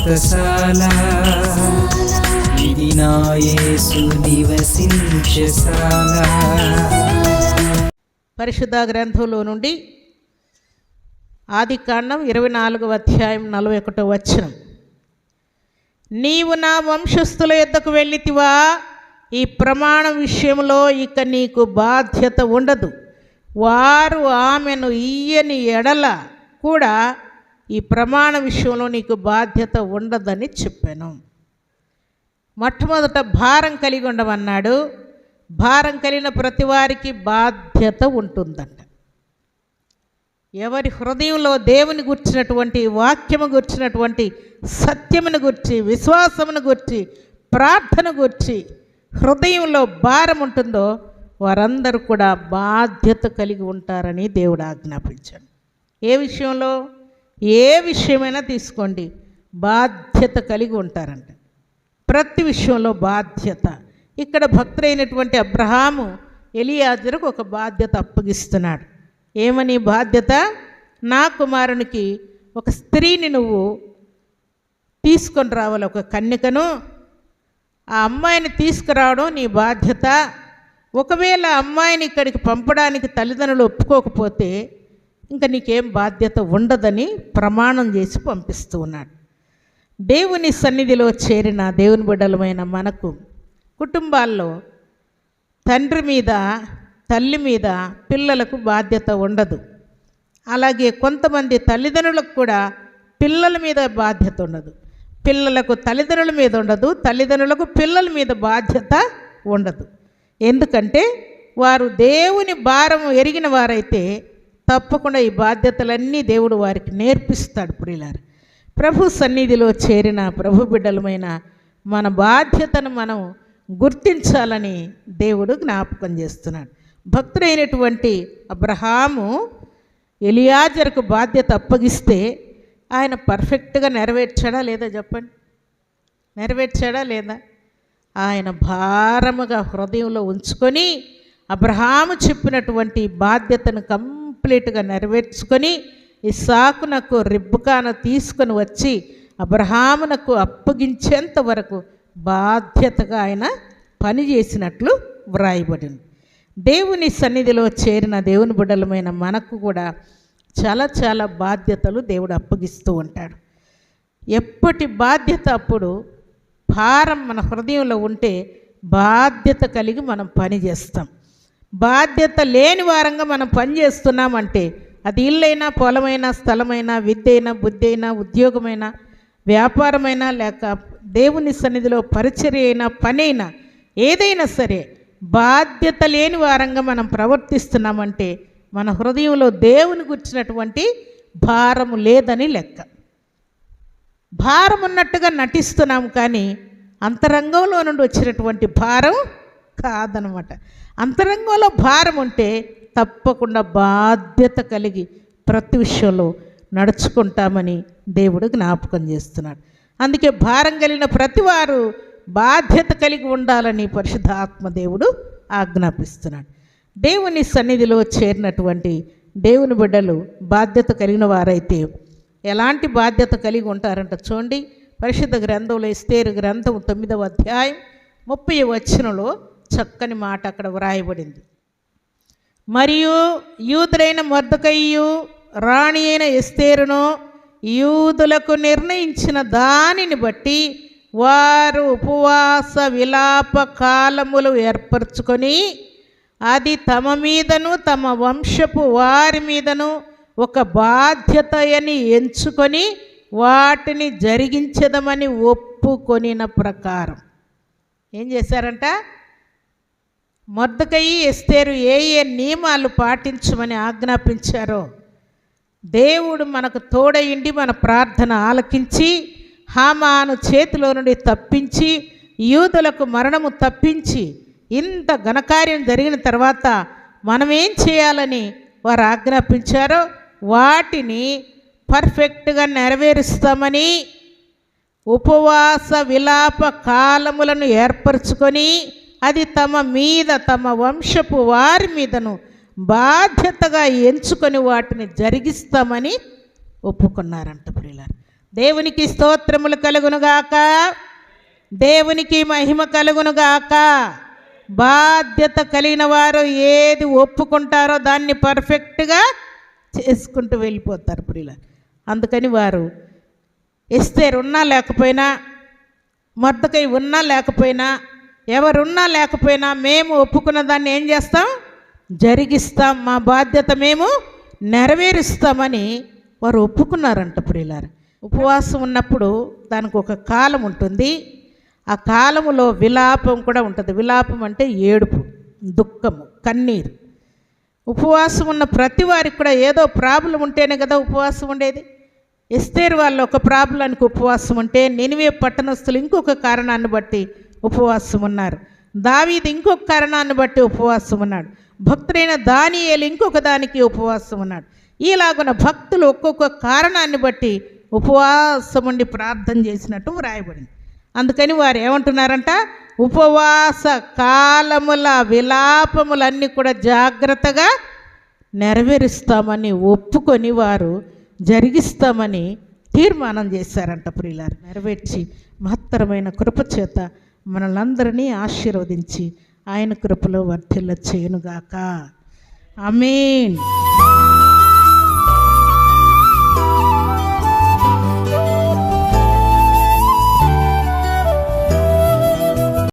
వ్రతశాల ఇది నా యేసు నివసించశాల. పరిశుద్ధ గ్రంథంలో నుండి ఆదికాండం 24వ అధ్యాయం 41వ వచనం. నీవు నా వంశస్థుల యొద్దకు వెళ్ళితివా, ఈ ప్రమాణం విషయంలో ఇక నీకు బాధ్యత ఉండదు. వారు ఆమెను ఇయ్యని ఎడల కూడా ఈ ప్రమాణ విషయంలో నీకు బాధ్యత ఉండదని చెప్పాను. మొట్టమొదట భారం కలిగి ఉండమన్నాడు. భారం కలిగిన ప్రతి వారికి బాధ్యత ఉంటుందంట. ఎవరి హృదయంలో దేవుని గుర్చినటువంటి వాక్యము గుర్చినటువంటి సత్యమును గుర్చి, విశ్వాసమును గుర్చి, ప్రార్థన గుర్చి హృదయంలో భారం ఉంటుందో వారందరూ కూడా బాధ్యత కలిగి ఉంటారని దేవుడు ఆజ్ఞాపించాడు. ఏ విషయంలో, ఏ విషయమైనా తీసుకోండి, బాధ్యత కలిగి ఉంటారంట. ప్రతి విషయంలో బాధ్యత. ఇక్కడ భక్తుడైనటువంటి అబ్రహాము ఎలియాజరుకు ఒక బాధ్యత అప్పగిస్తున్నాడు. ఏమని బాధ్యత? నా కుమారునికి ఒక స్త్రీని నువ్వు తీసుకొని రావాలి, ఒక కన్యకను. ఆ అమ్మాయిని తీసుకురావడం నీ బాధ్యత. ఒకవేళ అమ్మాయిని ఇక్కడికి పంపడానికి తల్లిదండ్రులు ఒప్పుకోకపోతే ఇంకా నీకేం బాధ్యత ఉండదని ప్రమాణం చేసి పంపిస్తూ ఉన్నాడు. దేవుని సన్నిధిలో చేరిన దేవుని బిడ్డలమైన మనకు కుటుంబాల్లో తండ్రి మీద, తల్లి మీద పిల్లలకు బాధ్యత ఉండదు. అలాగే కొంతమంది తల్లిదండ్రులకు కూడా పిల్లల మీద బాధ్యత ఉండదు. పిల్లలకు తల్లిదండ్రుల మీద ఉండదు, తల్లిదండ్రులకు పిల్లల మీద బాధ్యత ఉండదు. ఎందుకంటే వారు దేవుని భారం ఎరిగిన వారైతే తప్పకుండా ఈ బాధ్యతలన్నీ దేవుడు వారికి నేర్పిస్తాడు. ప్రియులారా, ప్రభు సన్నిధిలో చేరిన ప్రభు బిడ్డలమైన మన బాధ్యతను మనం గుర్తించాలని దేవుడు జ్ఞాపకం చేస్తున్నాడు. భక్తుడైనటువంటి అబ్రహాము ఎలియాజరుకు బాధ్యత అప్పగిస్తే ఆయన పర్ఫెక్ట్గా నెరవేర్చాడా లేదా చెప్పండి? నెరవేర్చాడా లేదా? ఆయన భారముగా హృదయంలో ఉంచుకొని అబ్రహాము చెప్పినటువంటి బాధ్యతను కంప్లీట్గా నెరవేర్చుకొని ఇస్సాకునకు రిబ్కాను తీసుకొని వచ్చి అబ్రహామునకు అప్పగించేంత వరకు బాధ్యతగా ఆయన పనిచేసినట్లు వ్రాయబడింది. దేవుని సన్నిధిలో చేరిన దేవుని బిడ్డలమైన మనకు కూడా చాలా చాలా బాధ్యతలు దేవుడు అప్పగిస్తూ ఉంటాడు. ఎప్పటి బాధ్యత అప్పుడు భారం మన హృదయంలో ఉంటే బాధ్యత కలిగి మనం పని చేస్తాం. బాధ్యత లేని వారంగా మనం పని చేస్తున్నామంటే అది ఇల్లైనా, పొలమైనా, స్థలమైనా, విద్య అయినా, బుద్ధి అయినా, ఉద్యోగమైనా, వ్యాపారమైనా, లేక దేవుని సన్నిధిలో పరిచర్య అయినా, పని అయినా, ఏదైనా సరే బాధ్యత లేని వారంగా మనం ప్రవర్తిస్తున్నామంటే మన హృదయంలో దేవుని గుర్చినటువంటి భారము లేదని లెక్క. భారం ఉన్నట్టుగా నటిస్తున్నాం కానీ అంతరంగంలో నుండి వచ్చినటువంటి భారం కాదనమాట. అంతరంగంలో భారం ఉంటే తప్పకుండా బాధ్యత కలిగి ప్రతి విషయంలో నడుచుకుంటామని దేవుడు జ్ఞాపకం చేస్తున్నాడు. అందుకే భారం కలిగిన ప్రతివారు బాధ్యత కలిగి ఉండాలని పరిశుద్ధాత్మ దేవుడు ఆజ్ఞాపిస్తున్నాడు. దేవుని సన్నిధిలో చేరినటువంటి దేవుని బిడ్డలు బాధ్యత కలిగిన వారైతే ఎలాంటి బాధ్యత కలిగి ఉంటారంట చూడండి. పరిశుద్ధ గ్రంథంలో ఎస్తేరు గ్రంథం 9వ అధ్యాయం 30వ వచనంలో చక్కని మాట అక్కడ వ్రాయబడింది. మరియు యూదులైన మొర్దెకైయు రాణి అయిన ఎస్తేరును యూదులకు నిర్ణయించిన దానిని బట్టి వారు ఉపవాస విలాప కాలములు ఏర్పరచుకొని అది తమ మీదను తమ వంశపు వారి మీదను ఒక బాధ్యత అని ఎంచుకొని వాటిని జరిగించదమని ఒప్పుకొనిన ప్రకారం ఏం చేశారంట? మొర్దెకయి, ఎస్తేరు ఏ ఏ నియమాలు పాటించమని ఆజ్ఞాపించారో దేవుడు మనకు తోడయిండి మన ప్రార్థన ఆలకించి హామాను చేతిలో నుండి తప్పించి యూదులకు మరణము తప్పించి ఇంత ఘనకార్యం జరిగిన తర్వాత మనమేం చేయాలని వారు ఆజ్ఞాపించారో వాటిని పర్ఫెక్ట్గా నెరవేరుస్తామని ఉపవాస విలాప కాలములను ఏర్పరచుకొని అది తమ మీద తమ వంశపు వారి మీదను బాధ్యతగా ఎంచుకొని వాటిని జరిగిస్తామని ఒప్పుకున్నారంట. ప్రియులారా, దేవునికి స్తోత్రములు కలుగునుగాక, దేవునికి మహిమ కలుగునుగాక. బాధ్యత కలిగిన వారు ఏది ఒప్పుకుంటారో దాన్ని పర్ఫెక్ట్గా చేసుకుంటూ వెళ్ళిపోతారు ప్రియుల. అందుకని వారు ఎస్తేరు ఉన్నా లేకపోయినా, మొర్దెకై ఉన్నా లేకపోయినా, ఎవరున్నా లేకపోయినా మేము ఒప్పుకున్న దాన్ని ఏం చేస్తాం? జరిగిస్తాం, మా బాధ్యత మేము నెరవేరుస్తామని వారు ఒప్పుకున్నారంట ప్రియులారా. ఉపవాసం ఉన్నప్పుడు దానికి ఒక కాలం ఉంటుంది. ఆ కాలములో విలాపం కూడా ఉంటుంది. విలాపం అంటే ఏడుపు, దుఃఖము, కన్నీరు. ఉపవాసం ఉన్న ప్రతి వారికి కూడా ఏదో ప్రాబ్లం ఉంటేనే కదా ఉపవాసం ఉండేది. ఎస్తేరు వాళ్ళు ఒక ప్రాబ్లానికి ఉపవాసం ఉంటే, నినివే పట్టణస్థులు ఇంకొక కారణాన్ని బట్టి ఉపవాసం ఉన్నారు. దావీదు ఇంకొక కారణాన్ని బట్టి ఉపవాసం ఉన్నాడు. భక్తుడైన దానియేలు ఇంకొక దానికి ఉపవాసం ఉన్నాడు. ఇలాగున భక్తులు ఒక్కొక్క కారణాన్ని బట్టి ఉపవాసం ఉండి ప్రార్థన చేసినట్టు వ్రాయబడింది. అందుకని వారు ఏమంటున్నారంట? ఉపవాస కాలముల విలాపములన్నీ కూడా జాగ్రత్తగా నెరవేరుస్తామని ఒప్పుకొని వారు జరిగిస్తామని తీర్మానం చేశారంట ప్రియులారు. నెరవేర్చి మహత్తరమైన కృపచేత మనలందరినీ ఆశీర్వదించి ఆయన కృపలో వర్ధిల్ల చేయునుగాక. ఆమేన్.